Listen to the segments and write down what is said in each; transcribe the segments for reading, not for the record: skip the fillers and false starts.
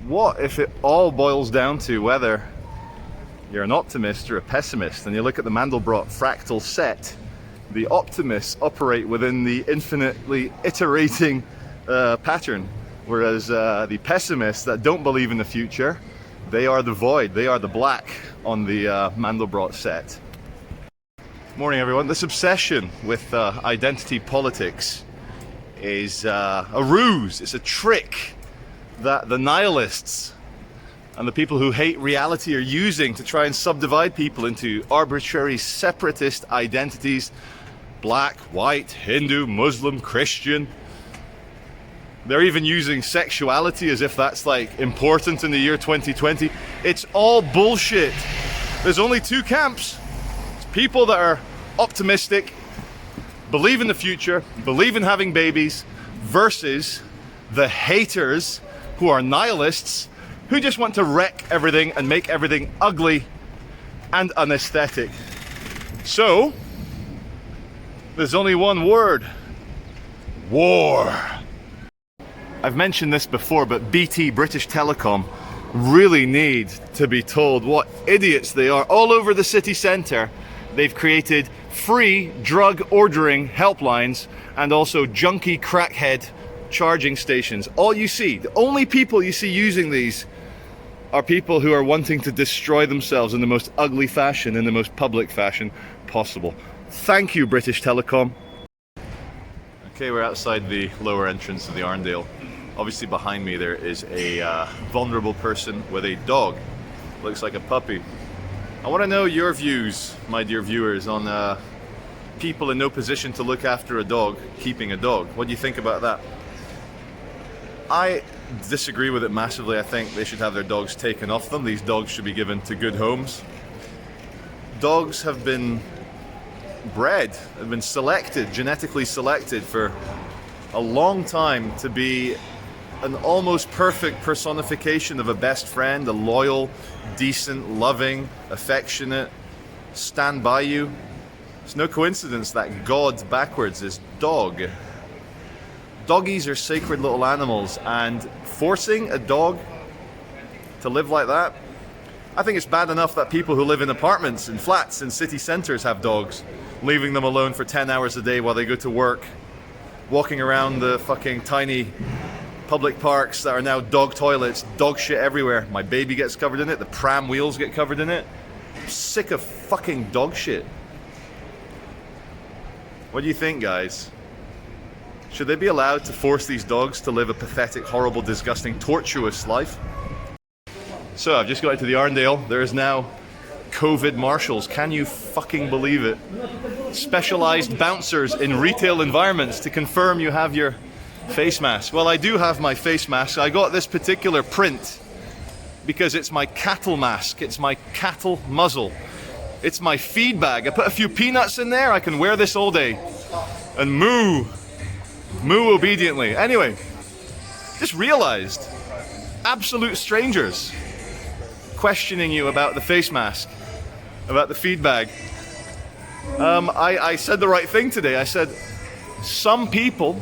what if it all boils down to whether you're an optimist or a pessimist? And you look at the Mandelbrot fractal set, the optimists operate within the infinitely iterating pattern, whereas the pessimists that don't believe in the future, they are the void, they are the black on the Mandelbrot set. Morning everyone. This obsession with identity politics is a ruse, it's a trick that the nihilists and the people who hate reality are using to try and subdivide people into arbitrary separatist identities. Black, white, Hindu, Muslim, Christian. They're even using sexuality as if that's like important in the year 2020. It's all bullshit. There's only two camps. It's people that are optimistic, believe in the future, believe in having babies, versus the haters who are nihilists, who just want to wreck everything and make everything ugly and unaesthetic. So, there's only one word: war. I've mentioned this before, but BT, British Telecom, really need to be told what idiots they are. All over the city centre, they've created free drug ordering helplines and also junkie crackhead charging stations. All you see, the only people you see using these are people who are wanting to destroy themselves in the most ugly fashion, in the most public fashion possible. Thank you, British Telecom. Okay, we're outside the lower entrance of the Arndale. Obviously behind me there is a vulnerable person with a dog. Looks like a puppy. I want to know your views, my dear viewers, on people in no position to look after a dog, keeping a dog. What do you think about that? I disagree with it massively. I think they should have their dogs taken off them. These dogs should be given to good homes. Dogs have been bred, have been selected, genetically selected for a long time to be an almost perfect personification of a best friend, a loyal, decent, loving, affectionate, stand by you. It's no coincidence that God backwards is dog. Doggies are sacred little animals, and forcing a dog to live like that, I think it's bad enough that people who live in apartments and flats in city centres have dogs, leaving them alone for 10 hours a day while they go to work, walking around the fucking tiny public parks that are now dog toilets, dog shit everywhere. My baby gets covered in it, the pram wheels get covered in it. I'm sick of fucking dog shit. What do you think, guys? Should they be allowed to force these dogs to live a pathetic, horrible, disgusting, tortuous life? So I've just got into the Arndale. There is now COVID marshals. Can you fucking believe it? Specialized bouncers in retail environments to confirm you have your face mask. Well, I do have my face mask. I got this particular print because it's my cattle mask. It's my cattle muzzle. It's my feed bag. I put a few peanuts in there. I can wear this all day and moo obediently. Anyway, just realized, absolute strangers questioning you about the face mask, about the feed bag. I said the right thing today. I said, some people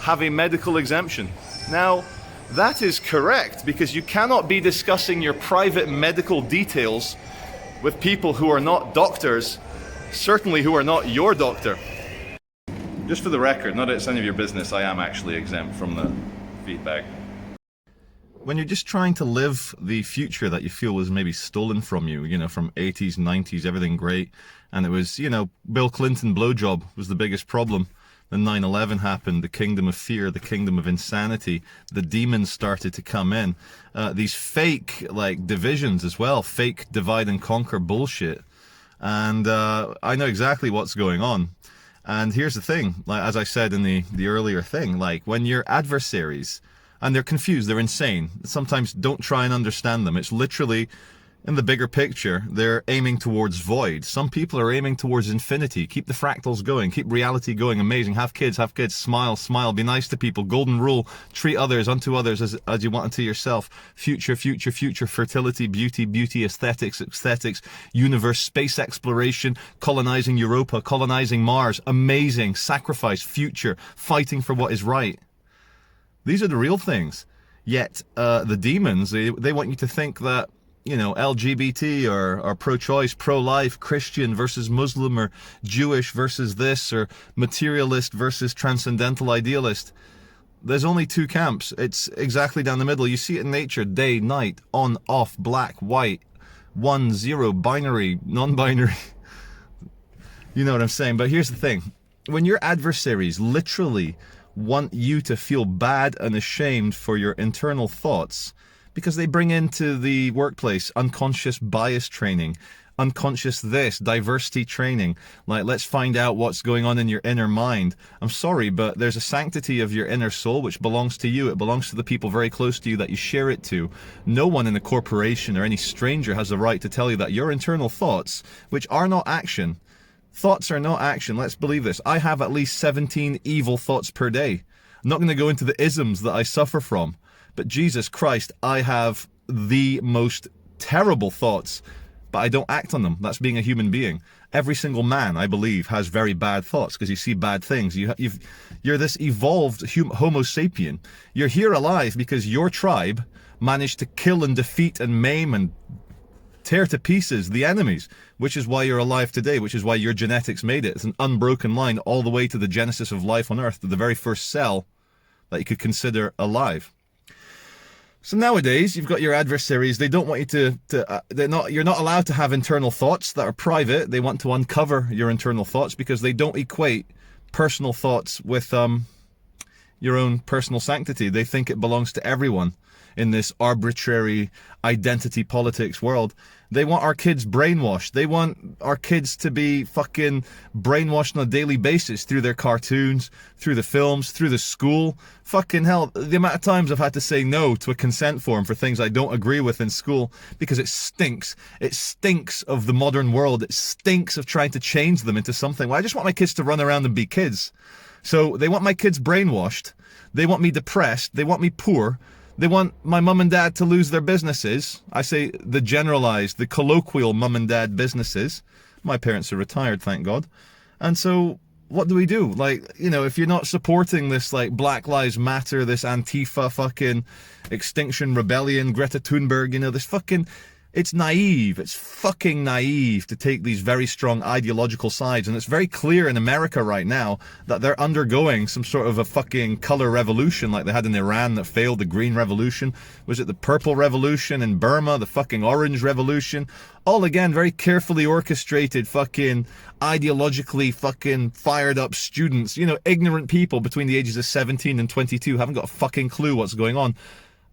have a medical exemption. Now, that is correct, because you cannot be discussing your private medical details with people who are not doctors, certainly who are not your doctor. Just for the record, not that it's any of your business, I am actually exempt from the feed bag. When you're just trying to live the future that you feel was maybe stolen from you, you know, from 80s, 90s, everything great, and it was, you know, Bill Clinton blowjob was the biggest problem. Then 9/11 happened, the kingdom of fear, the kingdom of insanity, the demons started to come in. These fake, like, divisions as well, fake divide and conquer bullshit. And I know exactly what's going on. And here's the thing, like, as I said in the earlier thing, like, when your adversaries, and they're confused, they're insane, sometimes don't try and understand them. It's literally, in the bigger picture, they're aiming towards void. Some people are aiming towards infinity. Keep the fractals going, keep reality going, amazing. Have kids, smile, smile, be nice to people. Golden rule, treat others unto others as you want unto yourself. Future, future, future, fertility, beauty, beauty, aesthetics, aesthetics, universe, space exploration, colonizing Europa, colonizing Mars, amazing, sacrifice, future, fighting for what is right. These are the real things. Yet the demons, they want you to think that, you know, LGBT or pro-choice, pro-life, Christian versus Muslim, or Jewish versus this, or materialist versus transcendental idealist. There's only two camps. It's exactly down the middle. You see it in nature, day, night, on, off, black, white, 1, 0, binary, non-binary. You know what I'm saying? But here's the thing. When your adversaries literally want you to feel bad and ashamed for your internal thoughts, because they bring into the workplace unconscious bias training, unconscious this, diversity training, like let's find out what's going on in your inner mind. I'm sorry, but there's a sanctity of your inner soul which belongs to you. It belongs to the people very close to you that you share it to. No one in a corporation or any stranger has the right to tell you that your internal thoughts, which are not action, thoughts are not action. Let's believe this. I have at least 17 evil thoughts per day. I'm not going to go into the isms that I suffer from, but Jesus Christ, I have the most terrible thoughts, but I don't act on them. That's being a human being. Every single man, I believe, has very bad thoughts because you see bad things. You're this evolved Homo sapien. You're here alive because your tribe managed to kill and defeat and maim and tear to pieces the enemies, which is why you're alive today, which is why your genetics made it. It's an unbroken line all the way to the genesis of life on Earth, to the very first cell that you could consider alive. So nowadays, you've got your adversaries. They don't want you you're not allowed to have internal thoughts that are private. They want to uncover your internal thoughts because they don't equate personal thoughts with your own personal sanctity. They think it belongs to everyone in this arbitrary identity politics world. They want our kids brainwashed. They want our kids to be fucking brainwashed on a daily basis through their cartoons, through the films, through the school. Fucking hell, the amount of times I've had to say no to a consent form for things I don't agree with in school because it stinks. It stinks of the modern world. It stinks of trying to change them into something. Well, I just want my kids to run around and be kids. So they want my kids brainwashed. They want me depressed. They want me poor. They want my mum and dad to lose their businesses. I say the generalized, the colloquial mum and dad businesses. My parents are retired, thank God. And so what do we do? Like, you know, if you're not supporting this, like, Black Lives Matter, this Antifa fucking Extinction Rebellion, Greta Thunberg, you know, this fucking... It's naive. It's fucking naive to take these very strong ideological sides. And it's very clear in America right now that they're undergoing some sort of a fucking color revolution like they had in Iran that failed, the green revolution. Was it the purple revolution in Burma, the fucking orange revolution? All again, very carefully orchestrated fucking ideologically fucking fired up students, you know, ignorant people between the ages of 17 and 22 haven't got a fucking clue what's going on.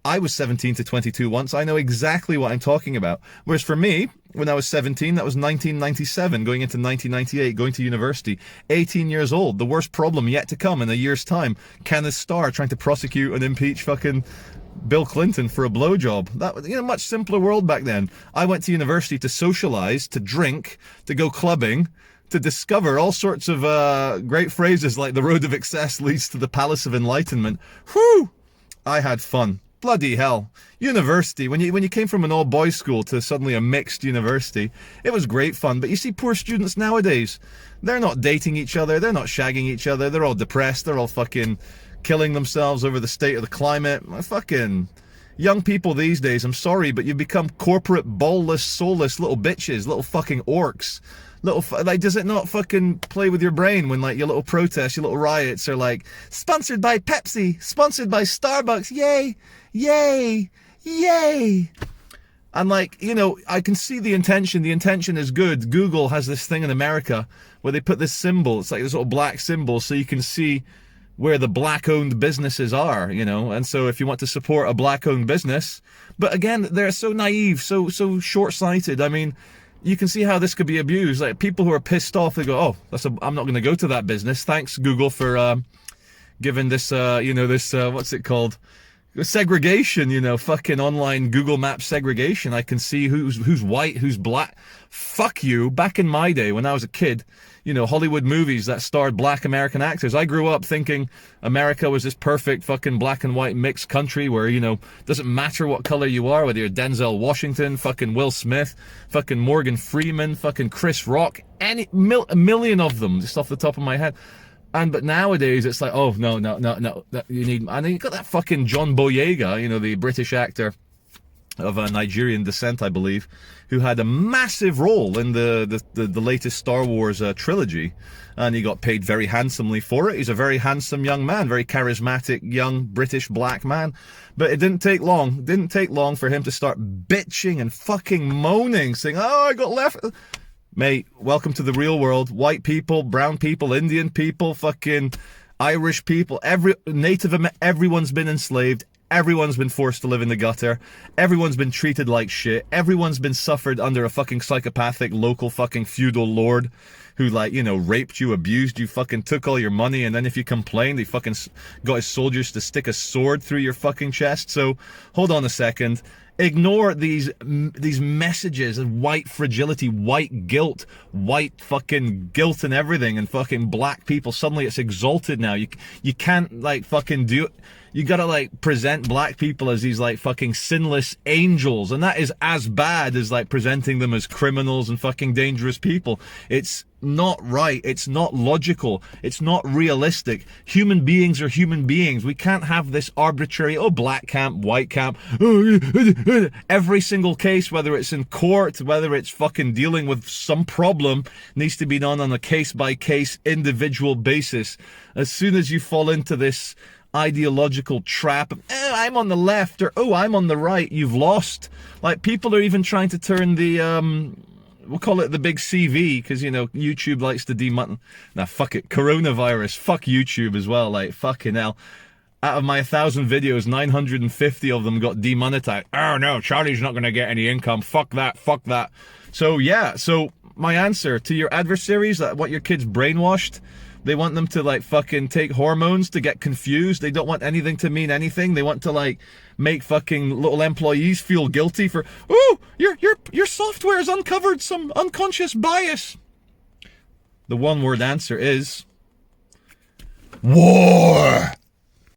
I was 17 to 22 once. I know exactly what I'm talking about. Whereas for me, when I was 17, that was 1997, going into 1998, going to university, 18 years old. The worst problem yet to come in a year's time. Kenneth Starr trying to prosecute and impeach fucking Bill Clinton for a blowjob. That was, you know, much simpler world back then. I went to university to socialize, to drink, to go clubbing, to discover all sorts of great phrases like the road of excess leads to the palace of enlightenment. Whew! I had fun. Bloody hell. University, when you came from an all-boys school to suddenly a mixed university, it was great fun. But you see poor students nowadays, they're not dating each other, they're not shagging each other, they're all depressed, they're all fucking killing themselves over the state of the climate. Fucking young people these days, I'm sorry, but you've become corporate, ballless, soulless little bitches, little fucking orcs. Like, does it not fucking play with your brain when, like, your little protests, your little riots are like, sponsored by Pepsi, sponsored by Starbucks, yay, yay, yay. And, like, you know, I can see the intention is good. Google has this thing in America where they put this symbol, it's like this little black symbol, so you can see where the black-owned businesses are, you know, and so if you want to support a black-owned business, but again, they're so naive, so short-sighted. I mean, you can see how this could be abused. Like, people who are pissed off, they go, oh, I'm not going to go to that business. Thanks, Google, for giving this, you know, this, what's it called? Segregation, you know, fucking online Google Maps segregation. I can see who's white, who's black. Fuck you. Back in my day, when I was a kid, you know, Hollywood movies that starred black American actors. I grew up thinking America was this perfect fucking black and white mixed country where, you know, doesn't matter what color you are, whether you're Denzel Washington, fucking Will Smith, fucking Morgan Freeman, fucking Chris Rock, a million of them, just off the top of my head. But nowadays it's like, oh no, you need. And then you got that fucking John Boyega, you know, the British actor of Nigerian descent, I believe, who had a massive role in the latest Star Wars trilogy, and he got paid very handsomely for it. He's a very handsome young man, very charismatic young British black man. But it didn't take long for him to start bitching and fucking moaning, saying, oh, I got left. Mate, welcome to the real world. White people, brown people, Indian people, fucking Irish people, everyone's been enslaved. Everyone's been forced to live in the gutter. Everyone's been treated like shit. Everyone's been suffered under a fucking psychopathic local fucking feudal lord who, like, you know, raped you, abused you, fucking took all your money, and then if you complained, he fucking got his soldiers to stick a sword through your fucking chest. So, hold on a second. Ignore these messages of white fragility, white guilt, white fucking guilt and everything, and fucking black people. Suddenly it's exalted now. You can't, like, fucking do it. You gotta, like, present black people as these, like, fucking sinless angels, and that is as bad as, like, presenting them as criminals and fucking dangerous people. It's not right. It's not logical. It's not realistic. Human beings are human beings. We can't have this arbitrary, oh, black camp, white camp. Every single case, whether it's in court, whether it's fucking dealing with some problem, needs to be done on a case-by-case individual basis. As soon as you fall into this ideological trap of, I'm on the left, or, oh, I'm on the right, you've lost. Like, people are even trying to turn the, we'll call it the big CV, because, you know, YouTube likes to fuck it, coronavirus, fuck YouTube as well, like, fucking hell. Out of my 1,000 videos, 950 of them got demonetized. Oh no, Charlie's not gonna get any income, fuck that. So yeah, so my answer to your adversaries, that what your kids brainwashed, they want them to, like, fucking take hormones to get confused. They don't want anything to mean anything. They want to, like, make fucking little employees feel guilty for, oh, your software has uncovered some unconscious bias. The one-word answer is war.